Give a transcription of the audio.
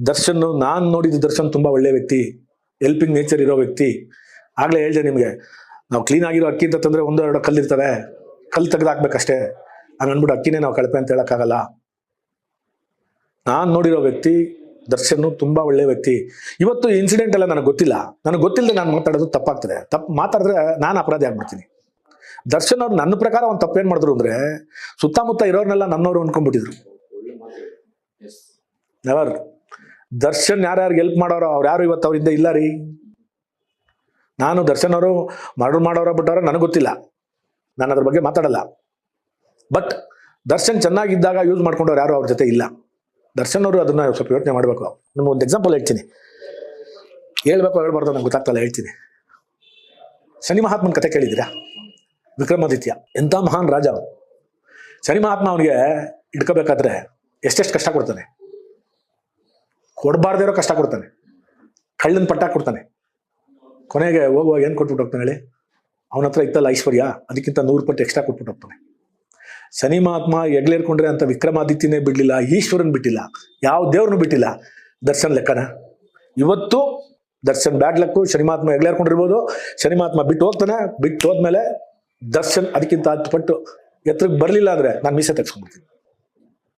ದರ್ಶನ್ ನಾನು ನೋಡಿದ್ದು ದರ್ಶನ್ ತುಂಬಾ ಒಳ್ಳೆ ವ್ಯಕ್ತಿ, ಹೆಲ್ಪಿಂಗ್ ನೇಚರ್ ಇರೋ ವ್ಯಕ್ತಿ. ಆಗ್ಲೇ ಹೇಳಿದೆ ನಿಮಗೆ, ನಾವು ಕ್ಲೀನ್ ಆಗಿರೋ ಅಕ್ಕಿ ಅಂತ ತಂದ್ರೆ 1-2 ಕಲ್ಲಿರ್ತವೆ, ಕಲ್ಲು ತೆಗೆದು ಹಾಕ್ಬೇಕಷ್ಟೇ. ಹಂಗನ್ಬಿಟ್ಟು ಅಕ್ಕಿನೇ ನಾವು ಕಳಪೆ ಅಂತ ಹೇಳಕ್ಕಾಗಲ್ಲ. ನಾನು ನೋಡಿರೋ ವ್ಯಕ್ತಿ ದರ್ಶನ್ ತುಂಬಾ ಒಳ್ಳೆ ವ್ಯಕ್ತಿ. ಇವತ್ತು ಇನ್ಸಿಡೆಂಟ್ ಎಲ್ಲ ನನಗೆ ಗೊತ್ತಿಲ್ಲ, ನನಗೆ ಗೊತ್ತಿಲ್ಲದೆ ನಾನು ಮಾತಾಡೋದು ತಪ್ಪಾಗ್ತದೆ. ತಪ್ಪು ಮಾತಾಡಿದ್ರೆ ನಾನು ಅಪರಾಧಿ ಆಗ್ಬಿಡ್ತೀನಿ. ದರ್ಶನ್ ಅವ್ರು ನನ್ನ ಪ್ರಕಾರ ಒಂದು ತಪ್ಪೇನ್ ಮಾಡಿದ್ರು ಅಂದ್ರೆ, ಸುತ್ತಮುತ್ತ ಇರೋರ್ನೆಲ್ಲ ನನ್ನವ್ರು ಅನ್ಕೊಂಡ್ಬಿಟ್ಟಿದ್ರು. ನೆವರ್. ದರ್ಶನ್ ಯಾರ್ಯಾರು ಹೆಲ್ಪ್ ಮಾಡೋರು ಅವ್ರು ಯಾರು ಇವತ್ತು ಅವರಿಂದ ಇಲ್ಲ ರೀ. ನಾನು ದರ್ಶನ್ ಅವರು ಮರ್ಡರ್ ಮಾಡೋರ ಬಿಟ್ಟವ್ರ ನನಗೆ ಗೊತ್ತಿಲ್ಲ, ನಾನು ಅದ್ರ ಬಗ್ಗೆ ಮಾತಾಡಲ್ಲ. ಬಟ್ ದರ್ಶನ್ ಚೆನ್ನಾಗಿದ್ದಾಗ ಯೂಸ್ ಮಾಡ್ಕೊಂಡವ್ರು ಯಾರು ಅವ್ರ ಜೊತೆ ಇಲ್ಲ. ದರ್ಶನ್ ಅವರು ಅದನ್ನ ಸ್ವಲ್ಪ ಯೋಚನೆ ಮಾಡಬೇಕು. ನಿಮ್ಗೆ ಒಂದು ಎಕ್ಸಾಂಪಲ್ ಹೇಳ್ತೀನಿ, ಹೇಳ್ಬೇಕು ಹೇಳ್ಬಾರ್ದು ನಂಗೆ ಗೊತ್ತಾಗ್ತಲ್ಲ, ಹೇಳ್ತೀನಿ. ಶನಿ ಮಹಾತ್ಮನ ಕತೆ ಕೇಳಿದ್ದೀರಾ? ವಿಕ್ರಮಾದಿತ್ಯ ಎಂಥ ಮಹಾನ್ ರಾಜ. ಶನಿ ಮಹಾತ್ಮ ಅವನಿಗೆ ಹಿಡ್ಕೋಬೇಕಾದ್ರೆ ಎಷ್ಟೆಷ್ಟು ಕಷ್ಟ ಕೊಡ್ತಾನೆ, ಕೊಡಬಾರ್ದೇ ಇರೋ ಕಷ್ಟ ಕೊಡ್ತಾನೆ, ಕಳ್ಳನ ಪಟ್ಟ ಕೊಡ್ತಾನೆ. ಕೊನೆಗೆ ಹೋಗುವಾಗ ಏನು ಕೊಟ್ಬಿಟ್ಟು ಹೋಗ್ತಾನೆ ಹೇಳಿ? ಅವನ ಹತ್ರ ಇತ್ತಲ್ಲ ಐಶ್ವರ್ಯ, ಅದಕ್ಕಿಂತ 100 ಪಟ್ಟು ಎಕ್ಸ್ಟ್ರಾ ಕೊಟ್ಬಿಟ್ಟು ಹೋಗ್ತಾನೆ. ಶನಿ ಮಹಾತ್ಮ ಹೆಗ್ಲೇರ್ಕೊಂಡ್ರೆ ಅಂತ ವಿಕ್ರಮಾದಿತ್ಯನೇ ಬಿಡ್ಲಿಲ್ಲ, ಈಶ್ವರನ್ ಬಿಟ್ಟಿಲ್ಲ, ಯಾವ ದೇವ್ರನ್ನು ಬಿಟ್ಟಿಲ್ಲ. ದರ್ಶನ್ ಲೆಕ್ಕನ ಇವತ್ತು ದರ್ಶನ್ ಬ್ಯಾಡ್ ಲಕ್ಕು. ಶನಿ ಮಹಾತ್ಮ ಹೆಗ್ಲೇರ್ಕೊಂಡಿರ್ಬೋದು, ಶನಿ ಮಹಾತ್ಮ ಬಿಟ್ಟು ಹೋಗ್ತಾನೆ. ಬಿಟ್ಟು ಹೋದ್ಮೇಲೆ ದರ್ಶನ್ ಅದಕ್ಕಿಂತ 10 ಪಟ್ಟು ಎತ್ತರಕ್ಕೆ ಬರಲಿಲ್ಲ ಅಂದ್ರೆ ನಾನು ಮೀಸೆ ತೆಗೆಸ್ಕೊಂಡ್ಬಿಡ್ತೀನಿ.